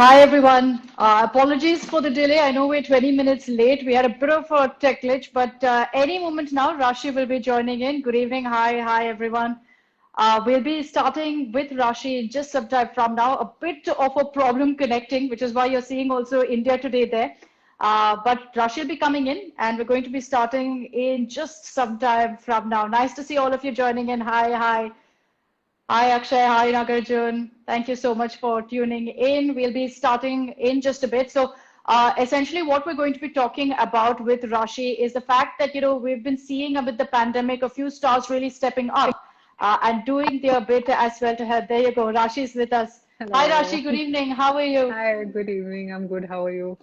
Hi everyone. Apologies for the delay. I know we're 20 minutes late. We had a bit of a tech glitch, but any moment now, Rashi will be joining in. Good evening. Hi everyone. We'll be starting with Rashi in just some time from now. A bit of a problem connecting, which is why you're seeing also India today there. But Rashi will be coming in, and we're going to be starting in just some time from now. Nice to see all of you joining in. Hi. Hi, Akshay. Hi, Nagarjun. Thank you so much for tuning in. We'll be starting in just a bit. So, essentially, what we're going to be talking about with Rashi is the fact that, we've been seeing with the pandemic a few stars really stepping up and doing their bit as well to help. There you go. Rashi is with us. Hi, Hello. Rashi. Good evening. How are you? Hi, good evening. I'm good. How are you?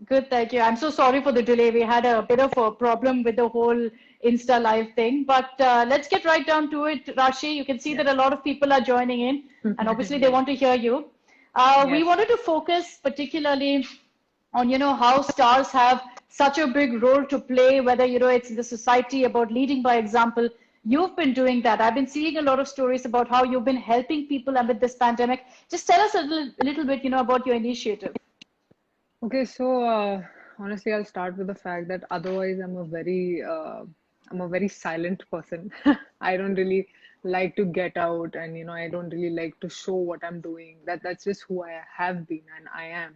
Good, thank you. I'm so sorry for the delay. We had a bit of a problem with the whole Insta Live thing, but let's get right down to it, Rashi. You can see Yeah. that a lot of people are joining in, and obviously they Yes. want to hear you. We Yes. wanted to focus particularly on, how stars have such a big role to play, whether, it's in the society about leading by example. You've been doing that. I've been seeing a lot of stories about how you've been helping people amid this pandemic. Just tell us a little bit, about your initiative. Okay, so honestly, I'll start with the fact that otherwise I'm a very silent person. I don't really like to get out, and I don't really like to show what I'm doing. That's just who I have been and I am.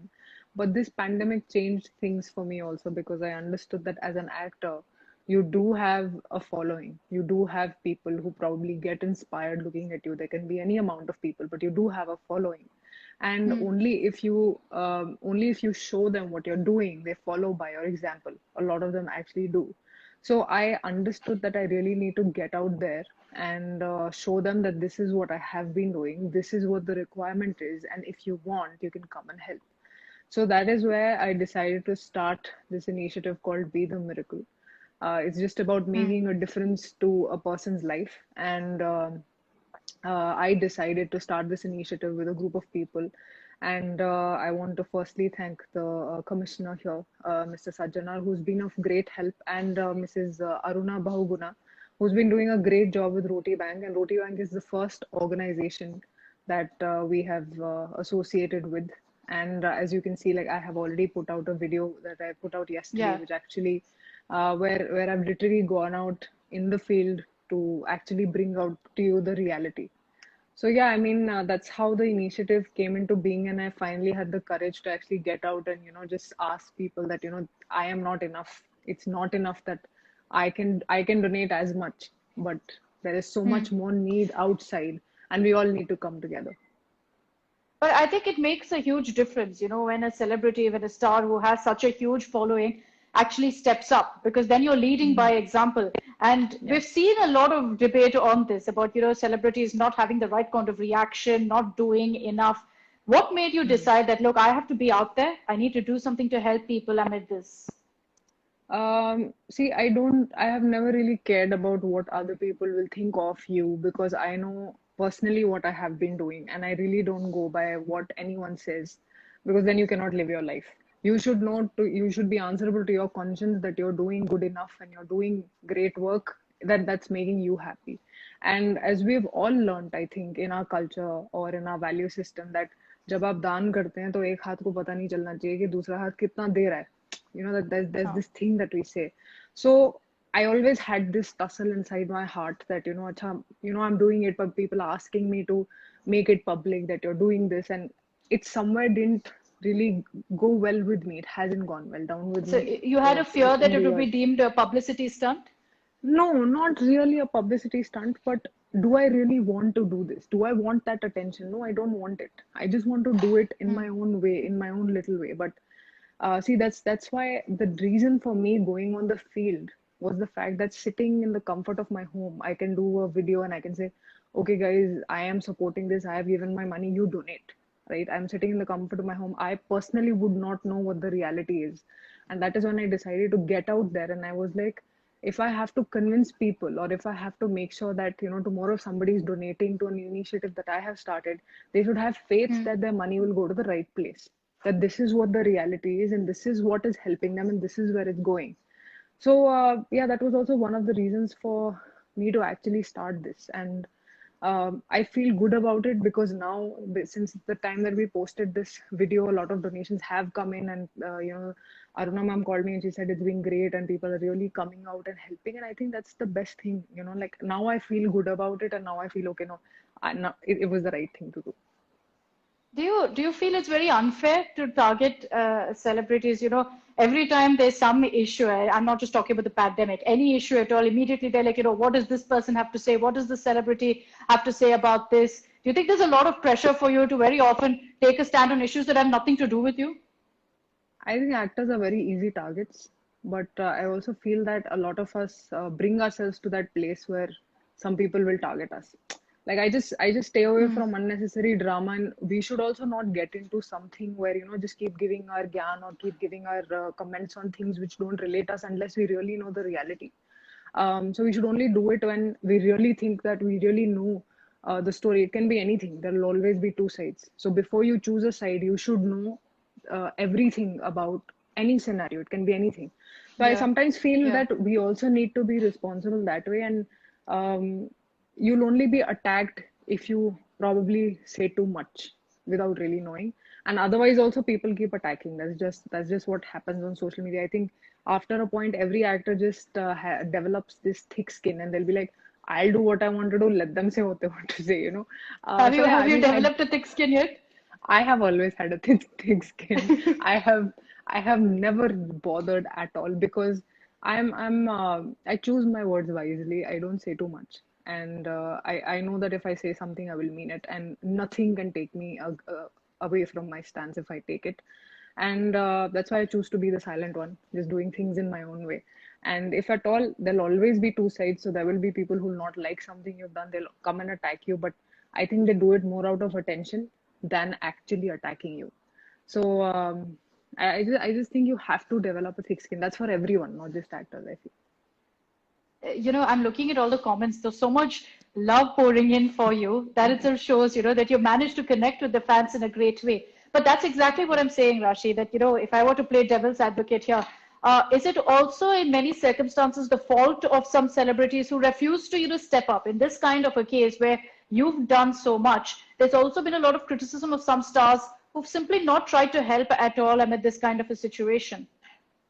But this pandemic changed things for me also because I understood that as an actor, you do have a following. You do have people who probably get inspired looking at you. There can be any amount of people, but you do have a following, and only if you show them what you're doing, they follow by your example. A lot of them actually do. So I understood that I really need to get out there and show them that this is what I have been doing, this is what the requirement is, and if you want, you can come and help. So that is where I decided to start this initiative called Be the Miracle. It's just about making a difference to a person's life, and I decided to start this initiative with a group of people. And I want to firstly thank the commissioner here, Mr. Sajjanar, who's been of great help, and Mrs. Aruna Bahuguna, who's been doing a great job with Roti Bank. And Roti Bank is the first organization that we have associated with. And as you can see, like I have already put out a video that I put out yesterday, Yeah. which actually where I've literally gone out in the field to actually bring out to you the reality. So yeah, I mean that's how the initiative came into being, and I finally had the courage to actually get out and just ask people that I am not enough. It's not enough that I can donate as much, but there is so much more need outside, and we all need to come together. But I think it makes a huge difference, when a celebrity, when a star who has such a huge following actually steps up, because then you're leading Hmm. by example. And Yeah. we've seen a lot of debate on this about, celebrities not having the right kind of reaction, not doing enough. What made you Hmm. decide that, look, I have to be out there, I need to do something to help people amid this? See, I have never really cared about what other people will think of you because I know personally what I have been doing, and I really don't go by what anyone says because then you cannot live your life. You should be answerable to your conscience that you're doing good enough and you're doing great work that's making you happy. And as we've all learned, I think, in our culture or in our value system that जब आप दान करते हैं तो एक हाथ को पता नहीं चलना चाहिए कि दूसरा हाथ कितना दे रहा है. That there's Oh. this thing that we say. So I always had this tussle inside my heart that acha, I'm doing it, but people are asking me to make it public that you're doing this, and it somewhere didn't really go well with me. It hasn't gone well down with So me you had a fear that in the it would be years. deemed a publicity stunt? No, not really a publicity stunt, but do I really want to do this? Do I want that attention? No, I don't want it. I just want to do it in my own way, in my own little way. But see, that's why the reason for me going on the field was the fact that sitting in the comfort of my home, I can do a video and I can say, okay, guys, I am supporting this. I have given my money. You donate, right? I'm sitting in the comfort of my home. I personally would not know what the reality is, and that is when I decided to get out there. And I was like, if I have to convince people, or if I have to make sure that tomorrow somebody is donating to an initiative that I have started, they should have faith that their money will go to the right place, that this is what the reality is and this is what is helping them and this is where it's going. So yeah, that was also one of the reasons for me to actually start this. And I feel good about it because now, since the time that we posted this video, a lot of donations have come in, and Aruna ma'am called me and she said it's been great, and people are really coming out and helping, and I think that's the best thing. Like now I feel good about it, and now I feel okay. No, it was the right thing to do. Do you feel it's very unfair to target celebrities? Every time there's some issue, I'm not just talking about the pandemic, any issue at all, immediately they're like, what does this person have to say? What does the celebrity have to say about this? Do you think there's a lot of pressure for you to very often take a stand on issues that have nothing to do with you? I think actors are very easy targets, but I also feel that a lot of us bring ourselves to that place where some people will target us. Like I just stay away Hmm. from unnecessary drama, and we should also not get into something where just keep giving our gyan or keep giving our comments on things which don't relate us unless we really know the reality. So we should only do it when we really think that we really know the story. It can be anything. There will always be two sides. So before you choose a side, you should know everything about any scenario. It can be anything. So I Yeah. sometimes feel Yeah. that we also need to be responsible that way, and you'll only be attacked if you probably say too much without really knowing. And otherwise, also people keep attacking. That's just what happens on social media. I think after a point, every actor just develops this thick skin, and they'll be like, "I'll do what I want to do. Let them say what they want to say." Have So you yeah, have I you mean, developed a thick skin yet? I have always had a thick skin. I have I have never bothered at all because I choose my words wisely. I don't say too much, and I know that if I say something, I will mean it, and nothing can take me away from my stance if I take it. And that's why I choose to be the silent one, just doing things in my own way. And if at all, there'll always be two sides. So there will be people who will not like something you've done. They'll come and attack you. But I think they do it more out of attention than actually attacking you. So I just think you have to develop a thick skin. That's for everyone, not just actors, I feel. I'm looking at all the comments. There's so much love pouring in for you. That itself shows, that you managed to connect with the fans in a great way. But that's exactly what I'm saying, Rashi, that, if I were to play devil's advocate here, is it also in many circumstances the fault of some celebrities who refuse to, step up? In this kind of a case where you've done so much, there's also been a lot of criticism of some stars who've simply not tried to help at all amid this kind of a situation.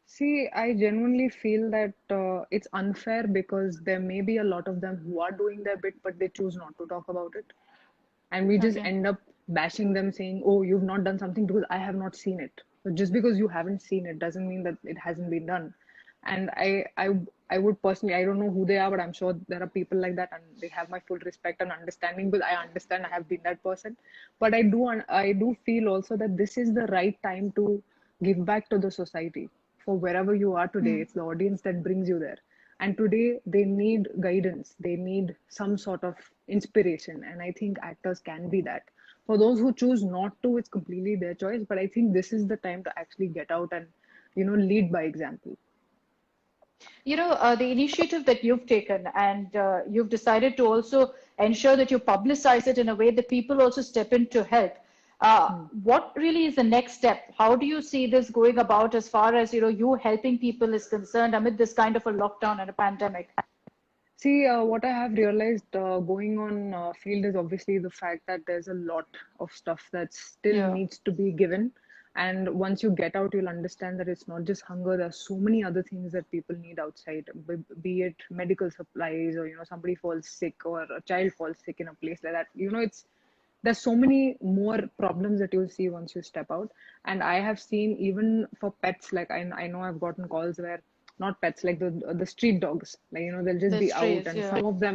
See, I genuinely feel that it's unfair because there may be a lot of them who are doing their bit, but they choose not to talk about it. And we just Okay. end up bashing them, saying, "Oh, you've not done something because I have not seen it." So just because you haven't seen it doesn't mean that it hasn't been done. And I would personally, I don't know who they are, but I'm sure there are people like that, and they have my full respect and understanding. Because I understand I have been that person, but I do feel also that this is the right time to give back to the society. For wherever you are today, Hmm. it's the audience that brings you there, and today they need guidance, they need some sort of inspiration, and I think actors can be that. For those who choose not to, it's completely their choice, but I think this is the time to actually get out and lead by example. The initiative that you've taken and you've decided to also ensure that you publicize it in a way that people also step in to help. Hmm. What really is the next step? How do you see this going about as far as, you helping people is concerned amid this kind of a lockdown and a pandemic? See, what I have realized going on field is obviously the fact that there's a lot of stuff that still Yeah. needs to be given. And once you get out, you'll understand that it's not just hunger. There's so many other things that people need outside, be it medical supplies or, somebody falls sick or a child falls sick in a place like that. There's so many more problems that you'll see once you step out. And I have seen even for pets, like I know I've gotten calls where not pets, like the street dogs, like they'll just The be out, strays, and yeah.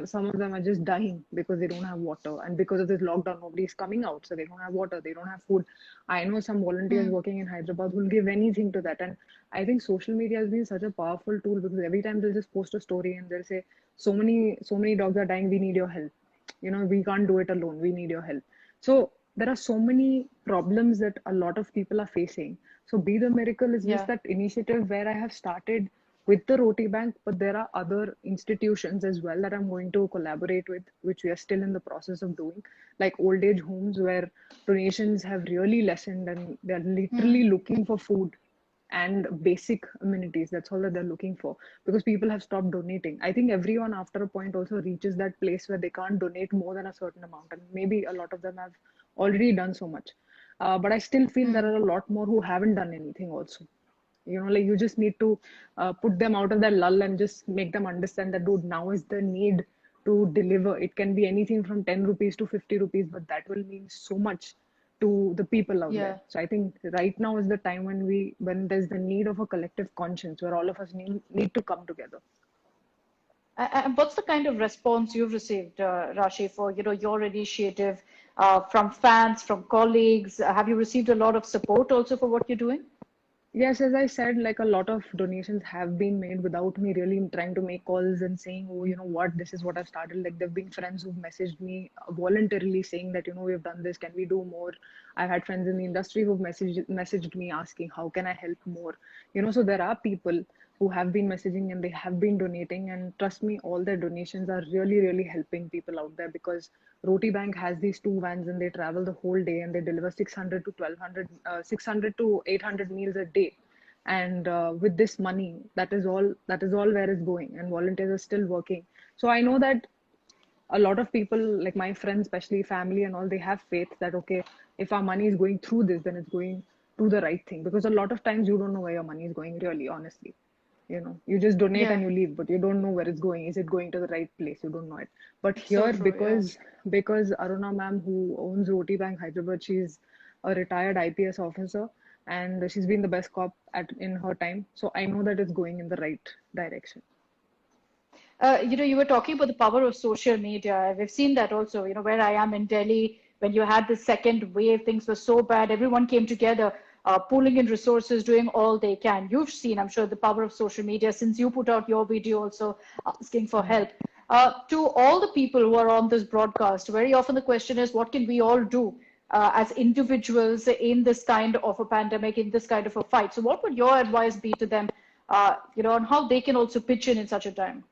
some of them are just dying because they don't have water, and because of this lockdown nobody is coming out, so they don't have water, they don't have food. I know some volunteers Hmm. working in Hyderabad who'll give anything to that. And I think social media has been such a powerful tool because every time they'll just post a story and they'll say, so many dogs are dying, we need your help. We can't do it alone, we need your help. So there are so many problems that a lot of people are facing. So Be the Miracle is just Yeah. that initiative where I have started with the Roti Bank, but there are other institutions as well that I'm going to collaborate with, which we are still in the process of doing, like old age homes where donations have really lessened and they're Hmm. literally looking for food. and basic amenities. That's all that they're looking for, because people have stopped donating. I think everyone after a point also reaches that place where they can't donate more than a certain amount, and maybe a lot of them have already done so much. But I still feel there Hmm. are a lot more who haven't done anything also. Like you just need to put them out of that lull and just make them understand that, dude, now is the need to deliver. It can be anything from 10 rupees to 50 rupees, but that will mean so much to the people out there. Yeah. So I think right now is the time when there's the need of a collective conscience where all of us need to come together. And what's the kind of response you've received, Rashi, for your initiative from fans, from colleagues? Have you received a lot of support also for what you're doing? Yes, as I said, like a lot of donations have been made without me really trying to make calls and saying, oh, you know what, this is what I've started. Like there've been friends who've messaged me voluntarily saying that, we've done this, can we do more? I've had friends in the industry who've messaged me asking, how can I help more? So there are people who have been messaging and they have been donating, and trust me, all their donations are really, really helping people out there, because Roti Bank has these two vans and they travel the whole day and they deliver 600 to 1200, 600 to 800 meals a day. And with this money, that is all where it's going, and volunteers are still working. So I know that a lot of people, like my friends, especially family and all, they have faith that, okay, if our money is going through this, then it's going to the right thing, because a lot of times you don't know where your money is going, really, honestly. You just donate and Yeah, you leave, but you don't know where it's going. Is it going to the right place? You don't know it. But so here, true. Yeah. because Aruna ma'am, who owns Roti Bank Hyderabad, she's a retired IPS officer, and she's been the best cop in her time. So I know that it's going in the right direction. You were talking about the power of social media. We've seen that also, where I am in Delhi, when you had the second wave, things were so bad. Everyone came together, pooling in resources, doing all they can. You've seen, I'm sure, the power of social media since you put out your video also asking for Yeah. help. To all the people who are on this broadcast, very often the question is, what can we all do as individuals in this kind of a pandemic, in this kind of a fight? So what would your advice be to them, on how they can also pitch in such a time?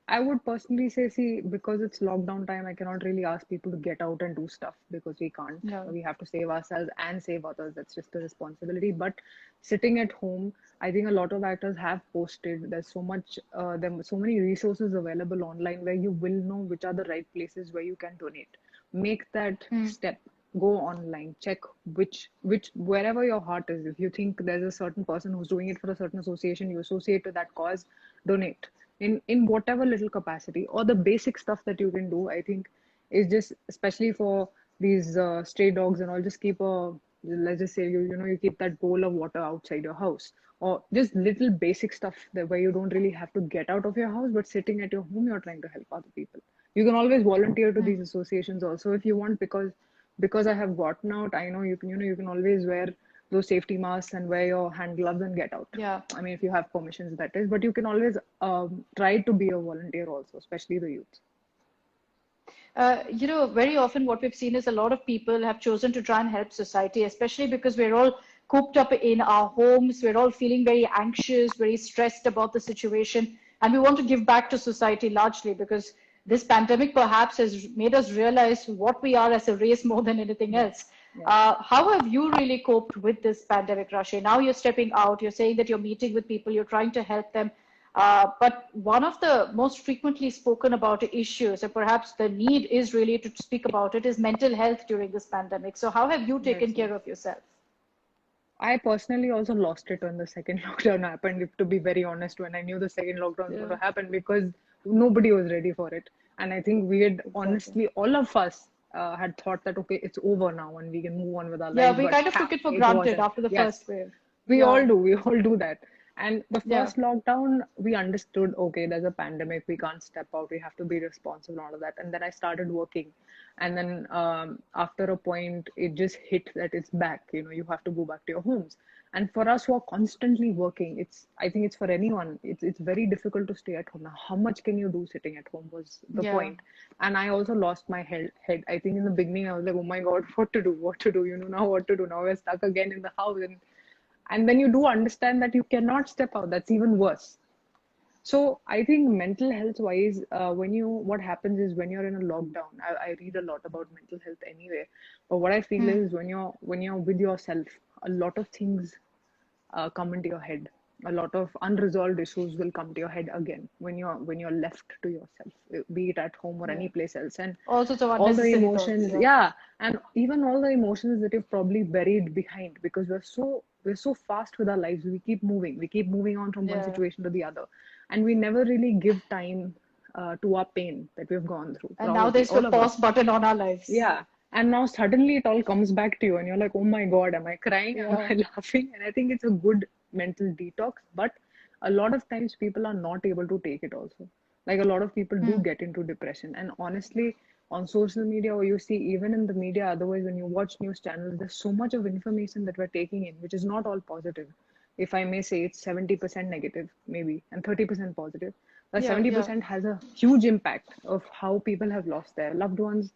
I would personally say, see, because it's lockdown time, I cannot really ask people to get out and do stuff, because we can't. No. We have to save ourselves and save others. That's just a responsibility. But sitting at home, I think a lot of actors have posted. There are so many resources available online where you will know which are the right places where you can donate. Make that Hmm. step. Go online, check which wherever your heart is. If you think there's a certain person who's doing it for a certain association, you associate to that cause, donate in whatever little capacity. Or the basic stuff that you can do, I think, is just, especially for these stray dogs and all, just keep a, let's just say, you keep that bowl of water outside your house, or just little basic stuff that where you don't really have to get out of your house, but sitting at your home, you're trying to help other people. You can always volunteer to Hmm. these associations also if you want, because I have gotten out. I know you can always wear those safety masks and wear your hand gloves and get out. Yeah. I mean, if you have permissions, that is. But you can always try to be a volunteer also, especially the youth. Very often what we've seen is a lot of people have chosen to try and help society, especially because we're all cooped up in our homes. We're all feeling very anxious, very stressed about the situation, and we want to give back to society largely because this pandemic perhaps has made us realize what we are as a race more than anything Yeah, else. yeah. How have you really coped with this pandemic, Rashi? Now you're stepping out, you're saying that you're meeting with people, you're trying to help them. But one of the most frequently spoken about issues, and perhaps the need is really to speak about it, is mental health during this pandemic. So, how have you taken Yes, care yes. of yourself? I personally also lost it when the second lockdown happened, if to be very honest, when I knew the second lockdown was going Yeah, to happen, because nobody was ready for it. And I think we had, exactly. honestly, all of us had thought that, okay, it's over now and we can move on with our Yeah, lives. we But kind of took it for it granted wasn't. after the Yes. first wave. We Yeah, all do. We all do that. And the yeah. first lockdown, we understood, okay, there's a pandemic. We can't step out. We have to be responsible and all of that. And then I started working. And then after a point, it just hit that it's back. You have to go back to your homes. And for us who are constantly working, I think it's for anyone. It's very difficult to stay at home. Now, how much can you do sitting at home was the Yeah. point. And I also lost my head. I think in the beginning, I was like, oh my God, what to do? What to do? Now what to do? Now we're stuck again in the house. And then you do understand that you cannot step out. That's even worse. So I think mental health wise, what happens is when you're in a lockdown, I read a lot about mental health anyway, but what I feel Hmm. is when you're with yourself, a lot of things come into your head. A lot of unresolved issues will come to your head again when you're left to yourself, be it at home or Yeah. any place else. And All sorts of all the unnecessary thoughts. emotions, Yeah. yeah, and even all the emotions that you've probably buried behind, because we're so fast with our lives. We keep moving on from one Yeah. situation to the other, and we never really give time to our pain that we've gone through, And now probably there's a all of pause us. button on our lives. Yeah. And now suddenly it all comes back to you, and you're like, oh my God, am I crying? Am Yeah. I laughing? And I think it's a good mental detox, but a lot of times people are not able to take it also. Like a lot of people do Hmm. get into depression. And honestly, on social media, or you see even in the media, otherwise, when you watch news channels, there's so much of information that we're taking in, which is not all positive. If I may say, it's 70% negative, maybe, and 30% positive. But Yeah. Yeah. 70% has a huge impact of how people have lost their loved ones,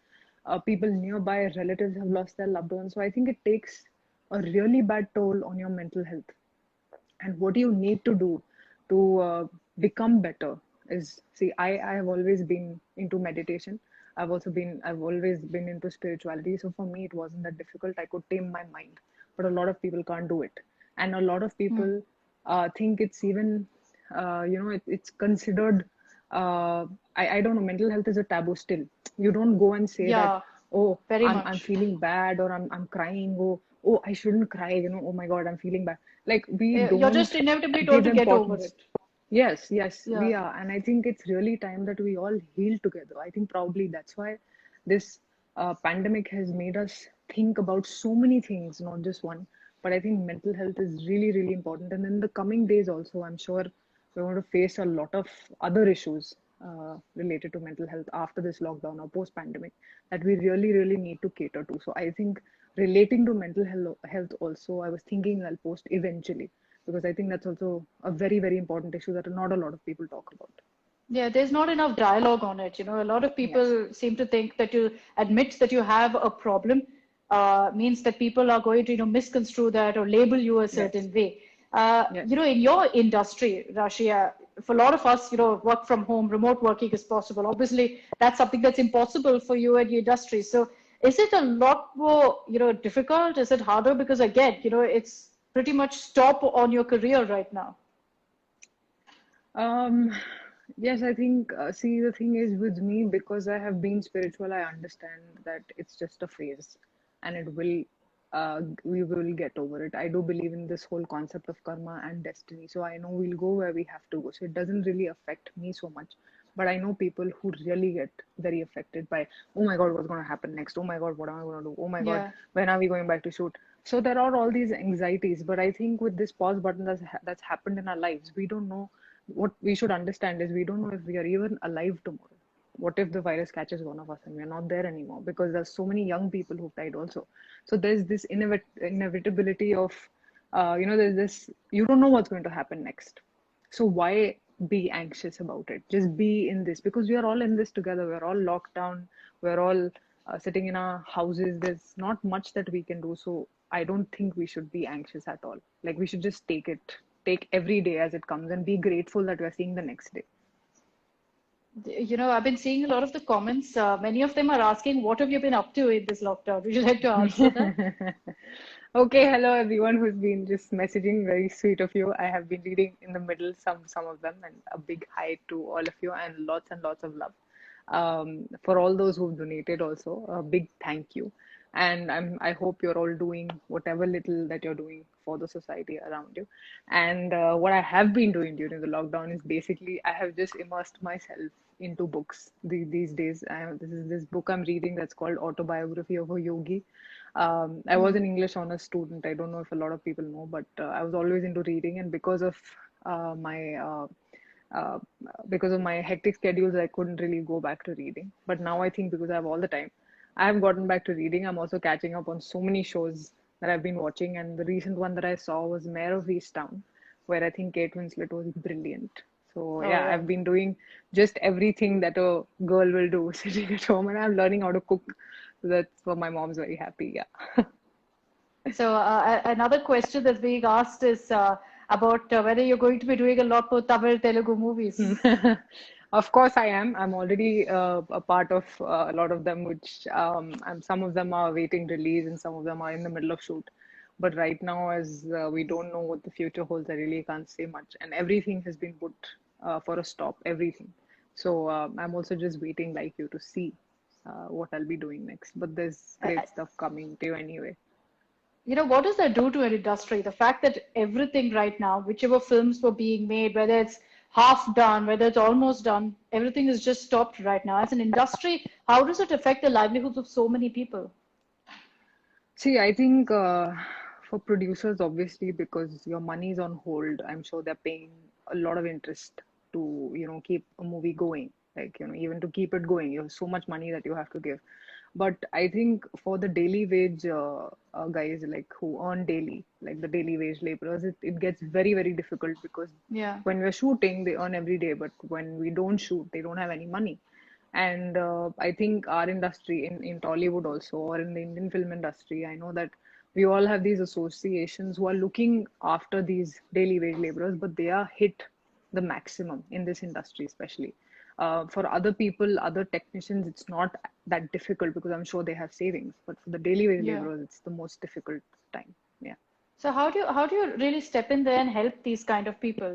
people nearby, relatives have lost their loved ones. So I think it takes a really bad toll on your mental health. And what you need to do to become better is, see, I have always been into meditation. I've always been into spirituality. So for me, it wasn't that difficult. I could tame my mind, but a lot of people can't do it. And a lot of Hmm. people think it's even, it's considered, I don't know, mental health is a taboo still. You don't go and say that, Yeah. oh, Very I'm much. feeling bad, or I'm crying, oh, I shouldn't cry, oh my God, I'm feeling bad. Like we You're don't just inevitably told give to get over importance. it. Yes, yes, Yeah. we are. And I think it's really time that we all heal together. I think probably that's why this pandemic has made us think about so many things, not just one. But I think mental health is really, really important. And in the coming days also, I'm sure we're going to face a lot of other issues related to mental health after this lockdown or post pandemic that we really, really need to cater to. So I think relating to mental health also, I was thinking I'll post eventually, because I think that's also a very, very important issue that not a lot of people talk about. Yeah, there's not enough dialogue on it. You know, a lot of Yes, people seem to think that you admit that you have a problem means that people are going to, misconstrue that or label you a yes, certain way. yes. In your industry, Rashia, for a lot of us, work from home, remote working is possible. Obviously, that's something that's impossible for you and your industry. So, is it a lot more, difficult? Is it harder? Because again, it's pretty much stop on your career right now. Um, yes, I think, see, the thing is with me, because I have been spiritual, I understand that it's just a phase, and we will get over it. I do believe in this whole concept of karma and destiny. So I know we'll go where we have to go. So it doesn't really affect me so much. But I know people who really get very affected by, oh my God, what's going to happen next? Oh my God, what am I going to do? Oh my God, Yeah. when are we going back to shoot? So there are all these anxieties. But I think with this pause button that's happened in our lives, we don't know. What we should understand is we don't know if we are even alive tomorrow. What if the virus catches one of us and we're not there anymore? Because there's so many young people who've died also. So there's this inevitability of, there's this, you don't know what's going to happen next. So why be anxious about it? Just be in this, because we are all in this together. We're all locked down. We're all sitting in our houses. There's not much that we can do. So I don't think we should be anxious at all. Like we should just take every day as it comes and be grateful that we're seeing the next day. I've been seeing a lot of the comments. Many of them are asking, what have you been up to in this lockdown? Would you like to answer that? Okay, hello everyone who's been just messaging. Very sweet of you. I have been reading in the middle some of them, and a big hi to all of you and lots of love. For all those who've donated also, a big thank you. And I hope you're all doing whatever little that you're doing for the society around you. And what I have been doing during the lockdown is basically I have just immersed myself into books these days. This is this book I'm reading that's called Autobiography of a Yogi. I was Hmm. an English honors student. I don't know if a lot of people know, but I was always into reading, and uh, my uh, uh, because of my hectic schedules, I couldn't really go back to reading. But now I think because I have all the time, I have gotten back to reading. I'm also catching up on so many shows that I've been watching, and the recent one that I saw was Mayor of Easttown, where I think Kate Winslet was brilliant. So Oh, yeah, yeah. I've been doing just everything that a girl will do sitting at home, and I'm learning how to cook. So that's why my mom's very happy. Yeah. So, another question that's being asked is about whether you're going to be doing a lot more Tamil Telugu movies. Of course, I am. I'm already a part of a lot of them, which some of them are waiting release and some of them are in the middle of shoot. But right now, as we don't know what the future holds, I really can't say much. And everything has been put for a stop, everything. So I'm also just waiting, like you, to see what I'll be doing next. But there's great stuff coming to you anyway. You know, what does that do to an industry? The fact that everything right now, whichever films were being made, whether it's half done, whether it's almost done, everything is just stopped right now. As an industry, how does it affect the livelihoods of so many people? See, I think for producers, obviously, because your money is on hold, I'm sure they're paying a lot of interest to, keep a movie going. Like, even to keep it going, you have so much money that you have to give. But I think for the daily wage guys, like who earn daily, like the daily wage laborers, it gets very, very difficult because Yeah. when we're shooting, they earn every day. But when we don't shoot, they don't have any money. And I think our industry in Tollywood also, or in the Indian film industry, I know that we all have these associations who are looking after these daily wage laborers, but they are hit the maximum in this industry, especially. For other people, other technicians, it's not that difficult because I'm sure they have savings. But for the daily wage Yeah. laborers, it's the most difficult time. Yeah. So how do you really step in there and help these kind of people?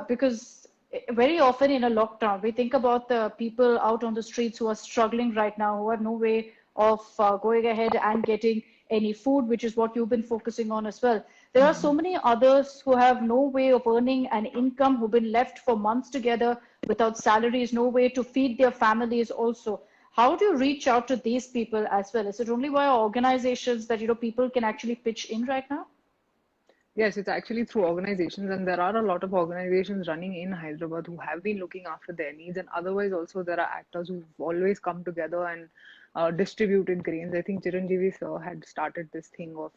Because very often in a lockdown, we think about the people out on the streets who are struggling right now, who have no way of going ahead and getting any food, which is what you've been focusing on as well. There are so Mhm. many others who have no way of earning an income, who've been left for months together without salaries, no way to feed their families also. How do you reach out to these people as well? Is it only via organizations that people can actually pitch in right now? Yes, it's actually through organizations, and there are a lot of organizations running in Hyderabad who have been looking after their needs. And otherwise, also there are actors who've always come together and distributed grains. I think Chiranjeevi sir had started this thing of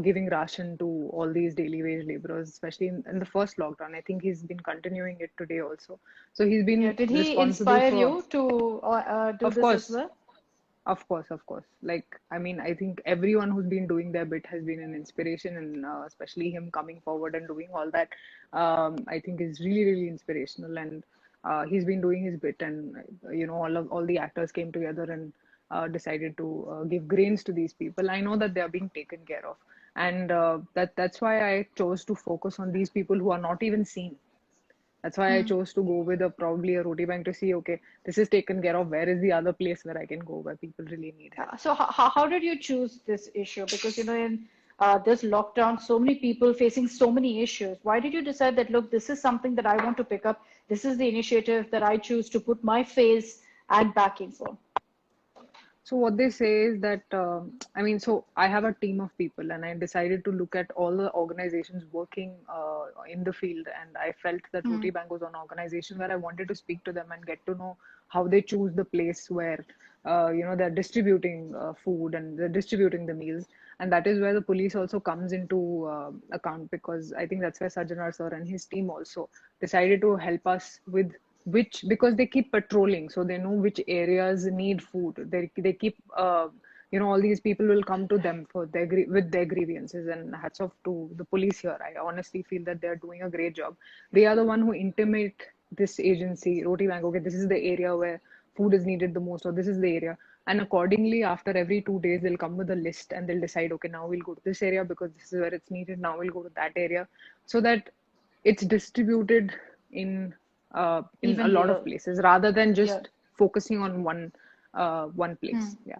giving ration to all these daily wage laborers, especially in the first lockdown. I think he's been continuing it today also. So he's Yeah. been Did he responsible inspire for, you to do of this as course, well? of course, of course. Like, I mean, I think everyone who's been doing their bit has been an inspiration, and especially him coming forward and doing all that, I think is really, really inspirational. And he's been doing his bit, and all the actors came together and decided to give grains to these people. I know that they are being taken care of, and that's why I chose to focus on these people who are not even seen. That's why I Hmm. chose to go with a probably a roti bank to see, okay, this is taken care of. Where is the other place where I can go where people really need help? So how did you choose this issue? Because in this lockdown, so many people facing so many issues. Why did you decide that, look, this is something that I want to pick up. This is the initiative that I choose to put my face and backing for. So what they say is that I mean, so I have a team of people, and I decided to look at all the organizations working in the field, and I felt that Hmm. Roti Bank was an organization where I wanted to speak to them and get to know how they choose the place where they're distributing food and they're distributing the meals, and that is where the police also comes into account, because I think that's where Sajjanar sir and his team also decided to help us with which, because they keep patrolling, so they know which areas need food. They keep all these people will come to them for with their grievances, and hats off to the police here. I honestly feel that they're doing a great job. They are the one who intimate this agency, Roti Bank, okay, this is the area where food is needed the most, or this is the area. And accordingly, after every 2 days, they'll come with a list and they'll decide, okay, now we'll go to this area because this is where it's needed. Now we'll go to that area, so that it's distributed in a Evenly. lot of places rather than Yeah. just focusing on one Hmm. place. Yeah.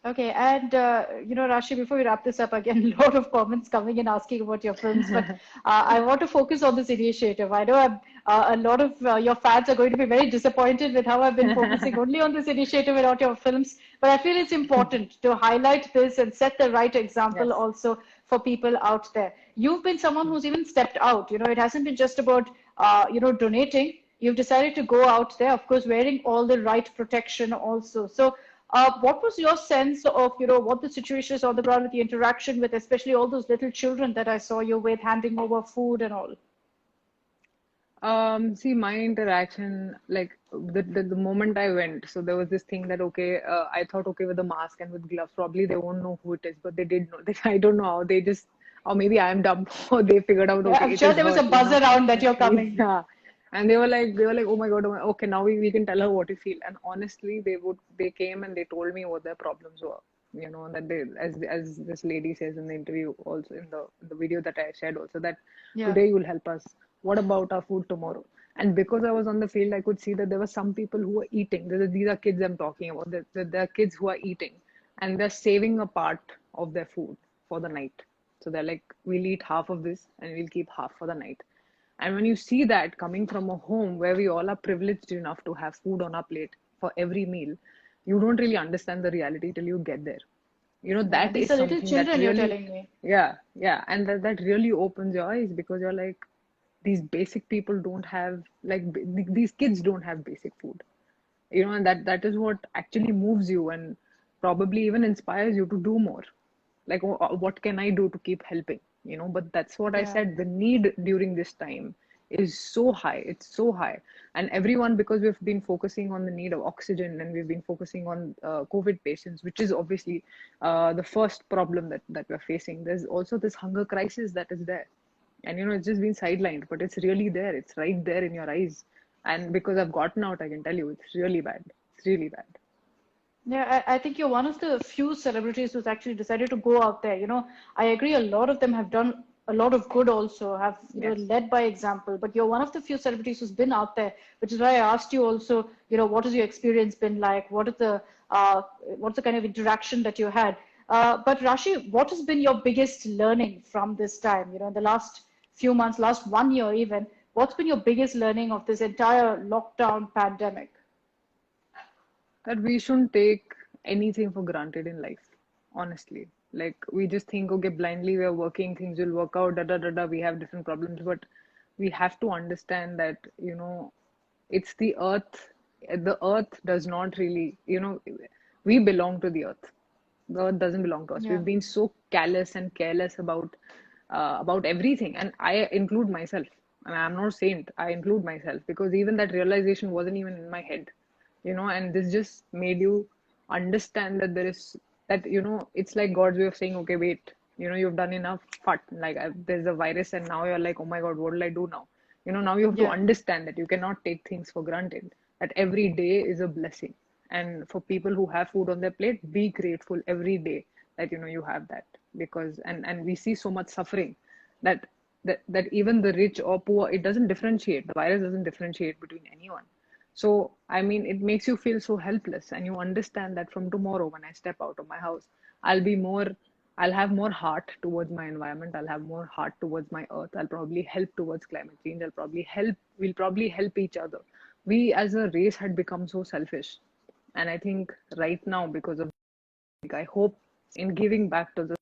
Okay, and Rashi, before we wrap this up, again, a lot of comments coming in asking about your films, but I want to focus on this initiative. I know a lot of your fans are going to be very disappointed with how I've been focusing only on this initiative and not your films, but I feel it's important to highlight this and set the right example Yes. also for people out there. You've been someone who's even stepped out. It hasn't been just about donating. You've decided to go out there, of course, wearing all the right protection also. So what was your sense of, what the situation is on the ground with the interaction with, especially all those little children that I saw you with, handing over food and all? See, my interaction, like the moment I went, so there was this thing that, okay, I thought, okay, with the mask and with gloves, probably they won't know who it is, but they did know. I don't know how they just, or maybe I am dumb, or they figured out, Yeah, okay, I'm it sure is there was her, a buzz around that you're coming. Yeah. And they were like, okay, now we can tell her what we feel. And honestly, they came and they told me what their problems were. that they, as this lady says in the interview, also in the video that I shared, also that Yeah. today you'll help us. What about our food tomorrow? And because I was on the field, I could see that there were some people who were eating. These are kids I'm talking about. There are kids who are eating, and they're saving a part of their food for the night. So they're like, we'll eat half of this and we'll keep half for the night. And when you see that coming from a home where we all are privileged enough to have food on our plate for every meal, you don't really understand the reality till you get there. Yeah. That These is are little something that children, you're really, telling me. yeah. And that really opens your eyes, because you're like, these basic people don't have, like, these kids don't have basic food. And that is what actually moves you, and probably even inspires you to do more. Like, what can I do to keep helping? But that's what I Yeah. said, the need during this time is so high. It's so high. And everyone, because we've been focusing on the need of oxygen, and we've been focusing on COVID patients, which is obviously the first problem that we're facing. There's also this hunger crisis that is there, and it's just been sidelined, but it's really there. It's right there in your eyes. And because I've gotten out, I can tell you, it's really bad. It's really bad. Yeah, I think you're one of the few celebrities who's actually decided to go out there. I agree a lot of them have done a lot of good also, have, Yes. led by example. But you're one of the few celebrities who's been out there, which is why I asked you also, what has your experience been like? What's the kind of interaction that you had? But Rashi, what has been your biggest learning from this time? In the last few months, last 1 year even, what's been your biggest learning of this entire lockdown pandemic? That we shouldn't take anything for granted in life, honestly. Like, we just think, okay, blindly we're working, things will work out, da da da da, we have different problems, but we have to understand that, it's the earth. The earth does not really, we belong to the earth. The earth doesn't belong to us. Yeah. We've been so callous and careless about everything, and I include myself. And I'm not a saint. I include myself, because even that realization wasn't even in my head, and this just made you understand that there is that, it's like God's way of saying, okay, wait, you've done enough. But like, there's a virus, and now you're like, oh my God, what will I do now? Now you have to Yeah. understand that you cannot take things for granted, that every day is a blessing. And for people who have food on their plate, be grateful every day that you have that. Because and we see so much suffering, that that even the rich or poor, it doesn't differentiate. The virus doesn't differentiate between anyone. So, I mean, it makes you feel so helpless, and you understand that from tomorrow, when I step out of my house, I'll be more, I'll have more heart towards my environment. I'll have more heart towards my earth. I'll probably help towards climate change. We'll probably help each other. We as a race had become so selfish. And I think right now, because of, I hope in giving back to the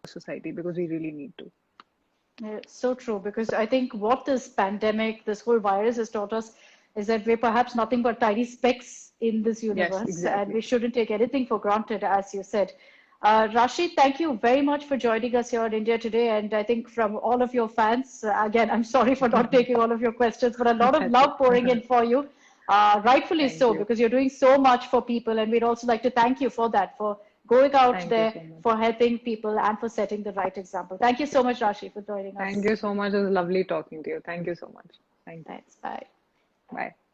society, because we really need to. Yeah, so true, because I think what this pandemic, this whole virus has taught us is that we're perhaps nothing but tiny specks in this Yes, universe, and exactly. we shouldn't take anything for granted, as you said. Rashid, thank you very much for joining us here in India today. And I think from all of your fans, again, I'm sorry for not taking all of your questions, but a lot of That's it. love pouring in for you. Rightfully Thank so, you. because you're doing so much for people. And we'd also like to thank you for that, for going out Thank you there, so much. for helping people, and for setting the right example. Thank you so much, Rashid, for joining Thank us. you so much. It was lovely talking to you. Thank you so much. Thank you. Thanks. Bye. Bye.